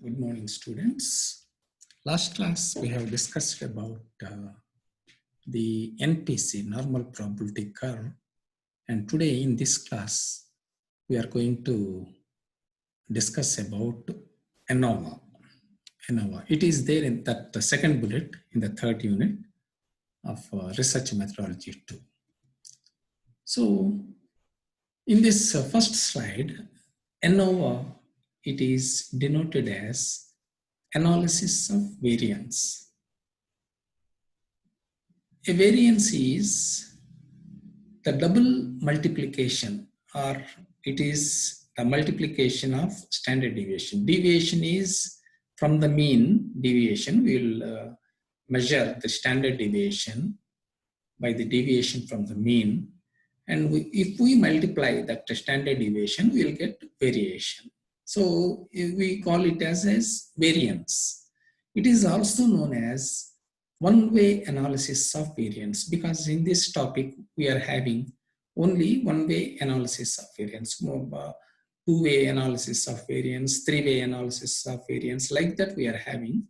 Good morning, students. Last class, we have discussed about the NPC, normal probability curve. And today in this class, we are going to discuss about ANOVA. ANOVA. It is there in that the second bullet in the third unit of research methodology 2. So in this first slide, ANOVA, it is denoted as analysis of variance. A variance is the double multiplication, or it is the multiplication of standard deviation. Deviation is from the mean deviation. We will measure the standard deviation by the deviation from the mean. And if we multiply that standard deviation, we will get variation. So we call it as variance. It is also known as one-way analysis of variance, because in this topic we are having only one-way analysis of variance, two-way analysis of variance, three-way analysis of variance, like that we are having.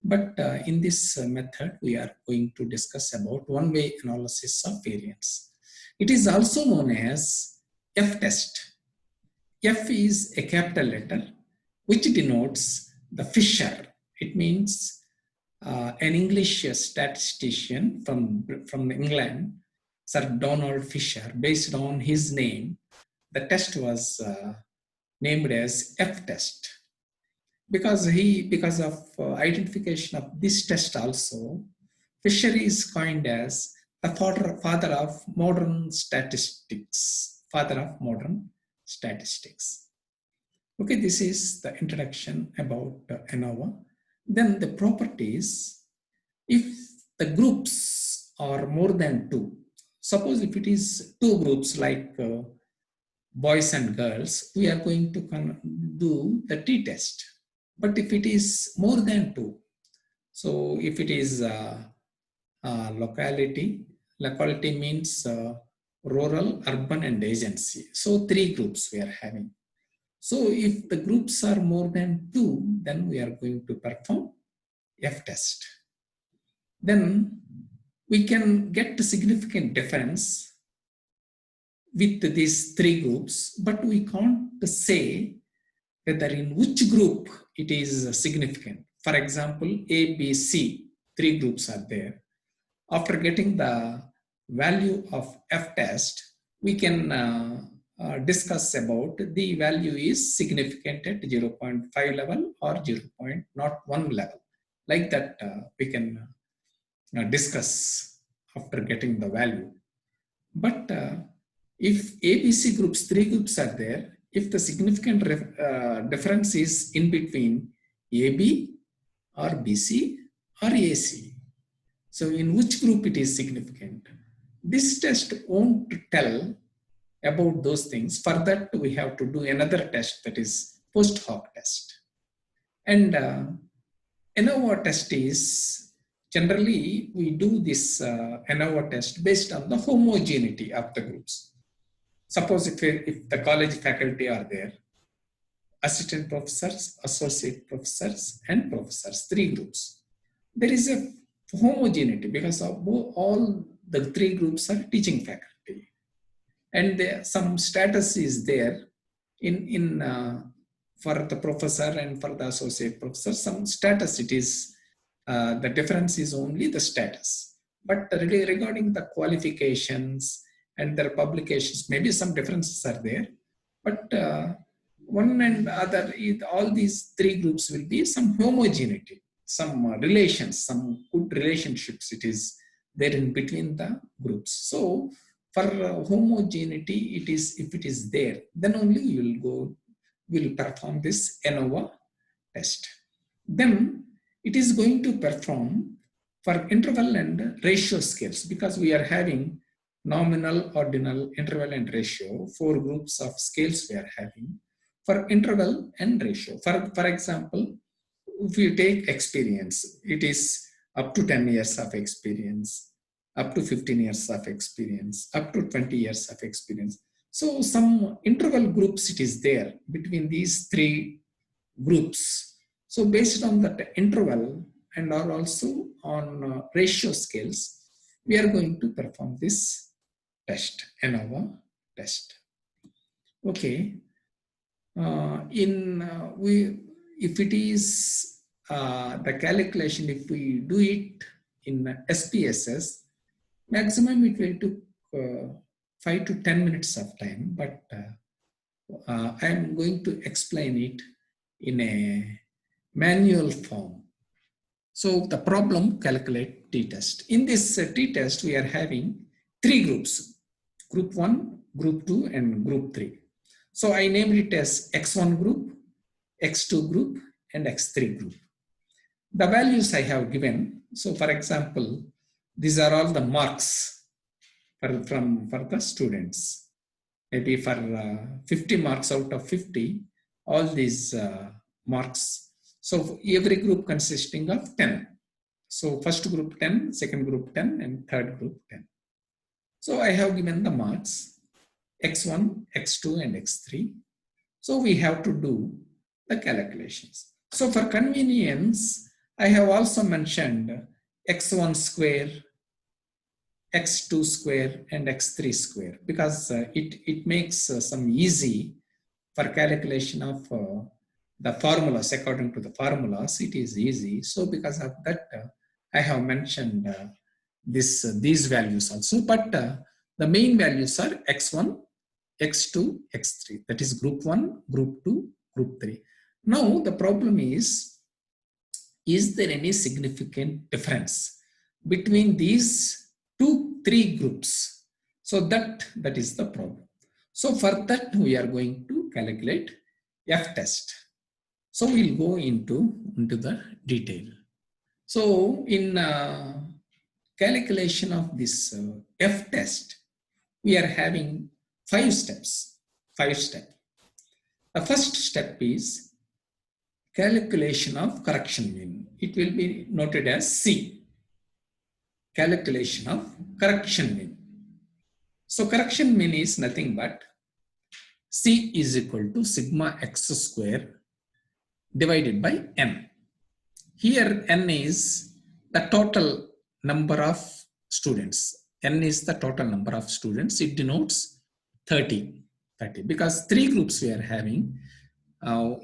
But in this method, we are going to discuss about one-way analysis of variance. It is also known as F-test. F is a capital letter, which denotes the Fisher. It means an English statistician from England, Sir Donald Fisher. Based on his name, the test was named as F-test. Because of identification of this test also, Fisher is coined as the father of modern statistics. Okay, this is the introduction about ANOVA. Then the properties. If the groups are more than two, suppose if it is two groups like boys and girls, we are going to do the t-test. But if it is more than two, so if it is locality means rural, urban, and agency. So three groups we are having. So if the groups are more than two, then we are going to perform F-test. Then we can get a significant difference with these three groups, but we can't say whether in which group it is significant. For example, A, B, C, three groups are there. After getting the value of F-test, we can discuss about the value is significant at 0.5 level or 0.01 level. Like that, we can discuss after getting the value. But if ABC groups, three groups are there, if the significant difference is in between AB or BC or AC, so in which group it is significant? This test won't tell about those things. For that, we have to do another test, that is post hoc test. And ANOVA test is, generally we do this ANOVA test based on the homogeneity of the groups. Suppose if the college faculty are there, assistant professors, associate professors, and professors, three groups. There is a homogeneity because of all the three groups are teaching faculty. And some status is there for the professor and for the associate professor, some status it is, the difference is only the status. But really regarding the qualifications and their publications, maybe some differences are there. But one and other, all these three groups will be some homogeneity, some relations, some good relationships it is there in between the groups. So for homogeneity, it is, if it is there, then only you will perform this ANOVA test. Then it is going to perform for interval and ratio scales, because we are having nominal, ordinal, interval, and ratio, four groups of scales we are having for interval and ratio. For example, if you take experience, it is up to 10 years of experience, up to 15 years of experience, up to 20 years of experience. So some interval groups it is there between these three groups. So based on that interval and are also on ratio scales, we are going to perform this test, ANOVA test. Okay. If it is the calculation, if we do it in SPSS, maximum it will take 5 to 10 minutes of time, but I am going to explain it in a manual form. So the problem, calculate t-test. In this t-test, we are having 3 groups, group 1, group 2, and group 3. So I named it as X1 group, X2 group, and X3 group. The values I have given. So for example, these are all the marks for the students. Maybe for 50 marks out of 50, all these marks. So every group consisting of 10. So first group 10, second group 10, and third group 10. So I have given the marks X1, X2, and X3. So we have to do the calculations. So for convenience, I have also mentioned X1 square, X2 square, and X3 square because it makes some easy for calculation of the formulas. According to the formulas, it is easy. So because of that, I have mentioned these values also. But the main values are X1, X2, X3. That is group 1, group 2, group 3. Now the problem is there any significant difference between these 2-3 groups? So that is the problem. So for that we are going to calculate F-test. So we'll go into the detail. So in calculation of this F-test, we are having 5 steps. The first step is calculation of correction mean. It will be noted as C. Calculation of correction mean. So correction mean is nothing but C is equal to sigma x square divided by n. Here n is the total number of students. N is the total number of students. It denotes 30 because 3 groups we are having.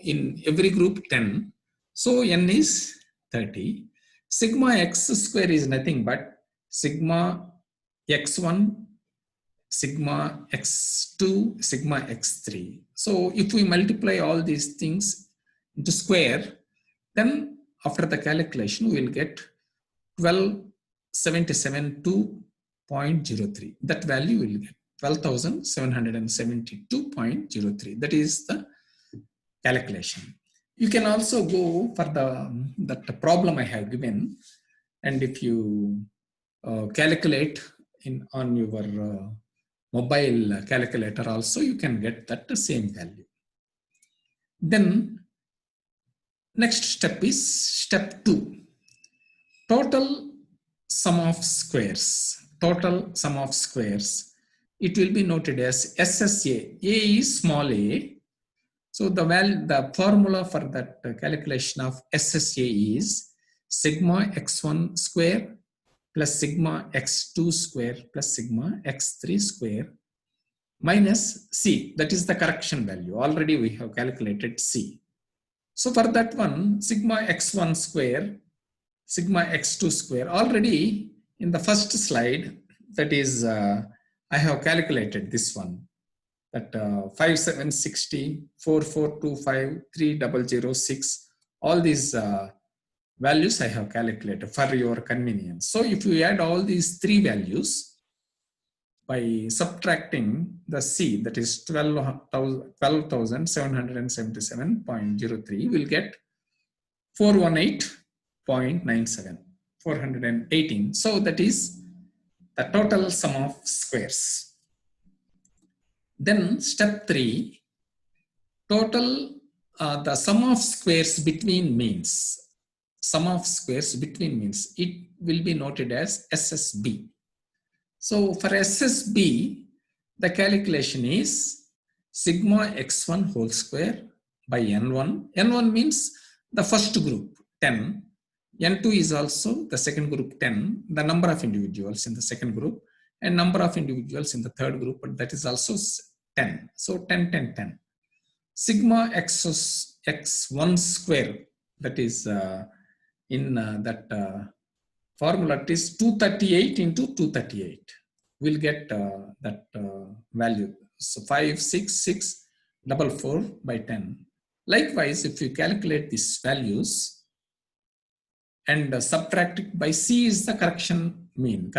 In every group 10. So n is 30. Sigma x square is nothing but sigma x1, sigma x2, sigma x3. So if we multiply all these things into square, then after the calculation we will get 1277.2.03. That value will get 12,772.03. That is the calculation. You can also go for that problem I have given, and if you calculate on your mobile calculator also, you can get that same value. Then next step is step 2. Total sum of squares. Total sum of squares. It will be noted as SSA. A is small a. So the formula for that calculation of SSA is sigma x1 square plus sigma x2 square plus sigma x3 square minus C. That is the correction value. Already we have calculated C. So for that one, sigma x1 square, sigma x2 square, already in the first slide, that is, I have calculated this one. That 5760, 4425, 3006, all these values I have calculated for your convenience. So if you add all these 3 values by subtracting the C, that is 12,777.03, we'll get 418.97, 418. So that is the total sum of squares. Then step 3, total the sum of squares between means. Sum of squares between means. It will be noted as SSB. So for SSB, the calculation is sigma x1 whole square by n1. N1 means the first group 10, N2 is also the second group 10, the number of individuals in the second group, and number of individuals in the third group, but that is also 10. So 10, 10, 10. Sigma x1 square, that is in that formula, it is 238 into 238. We'll get that value. So 56644 by 10. Likewise, if you calculate these values and subtract it by C is the correction mean,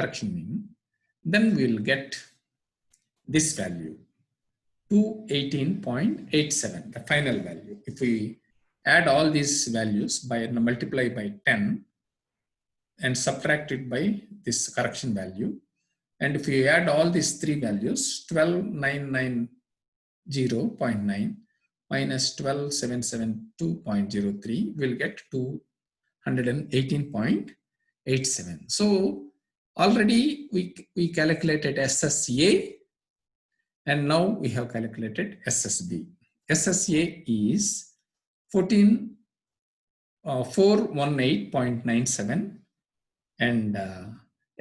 then we'll get this value, 218.87, the final value. If we add all these values by multiply by 10 and subtract it by this correction value, and if you add all these three values, 12990.9 minus 12772.03, we'll get 218.87. So already we calculated SSA, and now we have calculated SSB. SSA is 418.97 and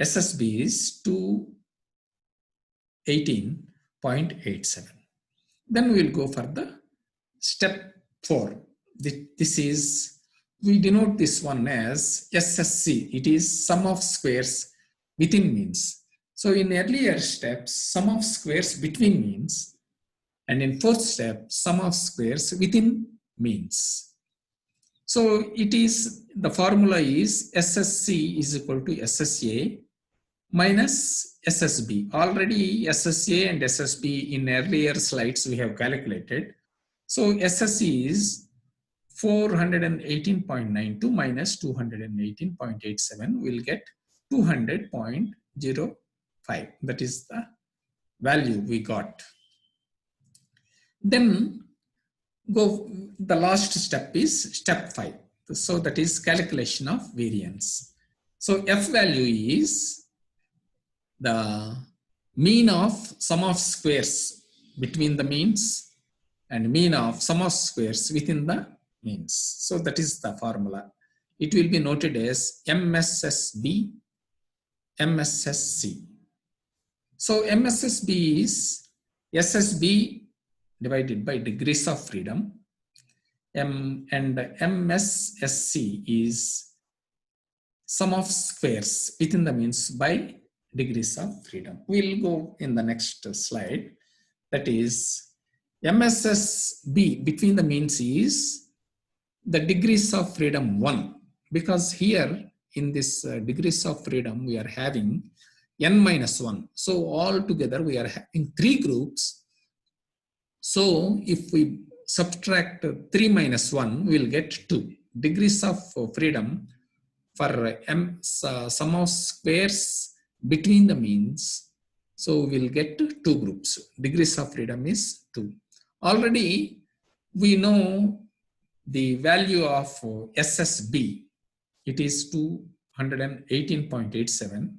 SSB is 218.87. Then we'll go for the step 4. This is, we denote this one as SSC. It is sum of squares within means. So in earlier steps, sum of squares between means, and in fourth step, sum of squares within means. So it is, the formula is SSC is equal to SSA minus SSB. Already SSA and SSB in earlier slides we have calculated. So SSC is 418.92 minus 218.87. We'll get 200.05. That is the value we got. Then the last step is step 5. So that is calculation of variance. So F value is the mean of sum of squares between the means and mean of sum of squares within the means. So that is the formula. It will be noted as MSSB, MSSC. So MSSB is SSB divided by degrees of freedom, and MSSC is sum of squares within the means by degrees of freedom. We'll go in the next slide. That is MSSB between the means is the degrees of freedom 1, because here in this degrees of freedom we are having n minus 1. So all together we are having 3 groups. So if we subtract 3 minus 1, we will get 2. Degrees of freedom for sum of squares between the means. So we will get 2 groups. Degrees of freedom is 2. Already we know the value of SSB. It is 218.87.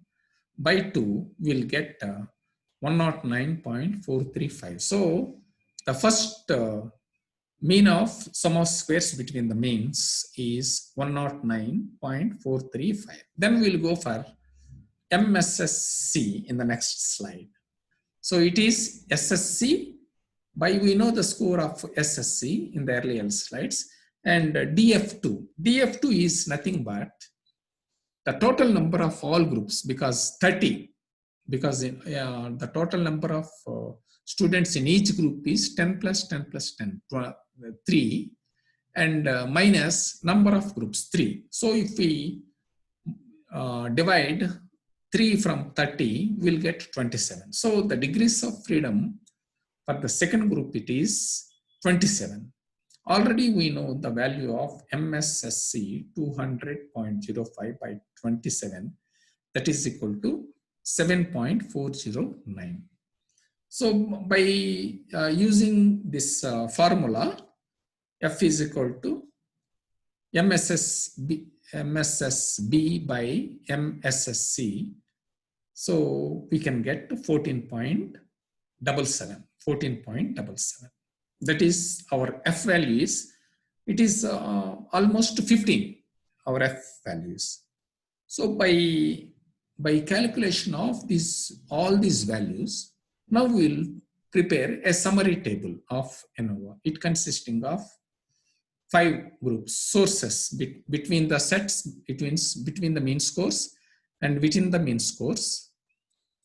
By 2, we'll get 109.435. So the first mean of sum of squares between the means is 109.435. Then we'll go for MSSC in the next slide. So it is SSC by, we know the score of SSC in the earlier slides, and DF2. DF2 is nothing but the total number of all groups, because 30, because the total number of students in each group is 10 plus 10 plus 10, 3, and minus number of groups 3. So if we divide 3 from 30, we'll get 27. So the degrees of freedom for the second group, it is 27. Already we know the value of MSSC 200.05 by 27, that is equal to 7.409. So by using this formula, F is equal to MSSB by MSSC. So we can get 14.77. That is, our F value is it is almost 15, our F values. So by calculation of all these values, now we'll prepare a summary table of ANOVA. It consisting of 5 groups, sources between the sets, between the mean scores, and within the mean scores,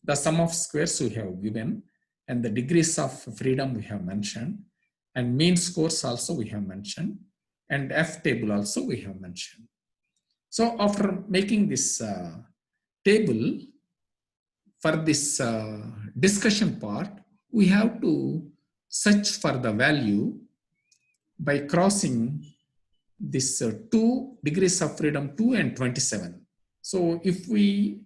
the sum of squares we have given, and the degrees of freedom we have mentioned, and mean scores also we have mentioned, and F table also we have mentioned. So after making this table, for this discussion part, we have to search for the value by crossing this 2 degrees of freedom 2 and 27. So if we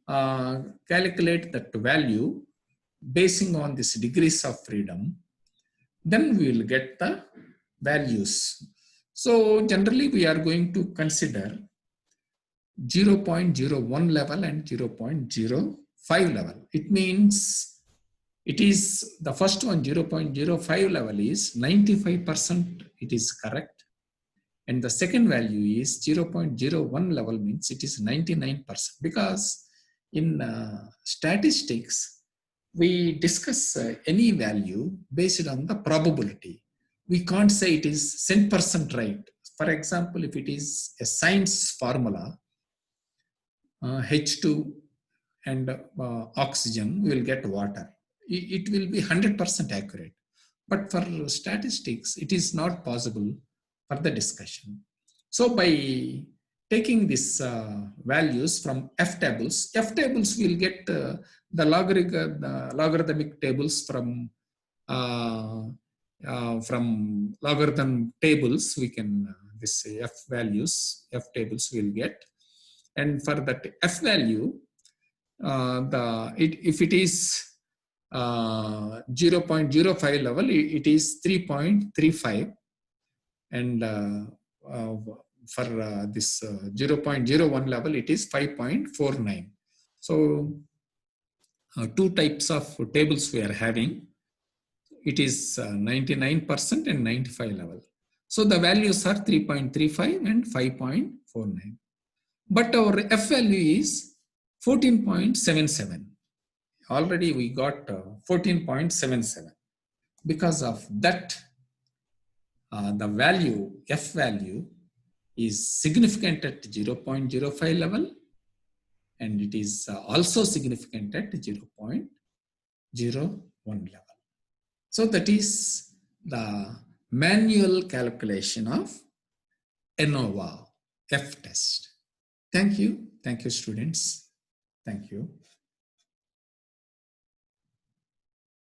calculate that value basing on this degrees of freedom, then we will get the values. So generally we are going to consider 0.01 level and 0.05 level. It means it is the first one, 0.05 level is 95% it is correct. And the second value is 0.01 level means it is 99%, because in statistics, we discuss any value based on the probability. We can't say it is 100% right. For example, if it is a science formula, H2 and oxygen, we will get water. It will be 100% accurate. But for statistics, it is not possible for the discussion. So by taking these values from F tables will get the logarithmic tables from logarithm tables. We can this F values, F tables will get. And for that F value, if it is 0.05 level, it is 3.35, and for this 0.01 level, it is 5.49. So 2 types of tables we are having. It is 99% and 95 level. So the values are 3.35 and 5.49. But our F value is 14.77. Already we got 14.77. Because of that, the value, F value, is significant at 0.05 level, and it is also significant at 0.01 level. So that is the manual calculation of ANOVA F test. Thank you. Thank you, students. Thank you.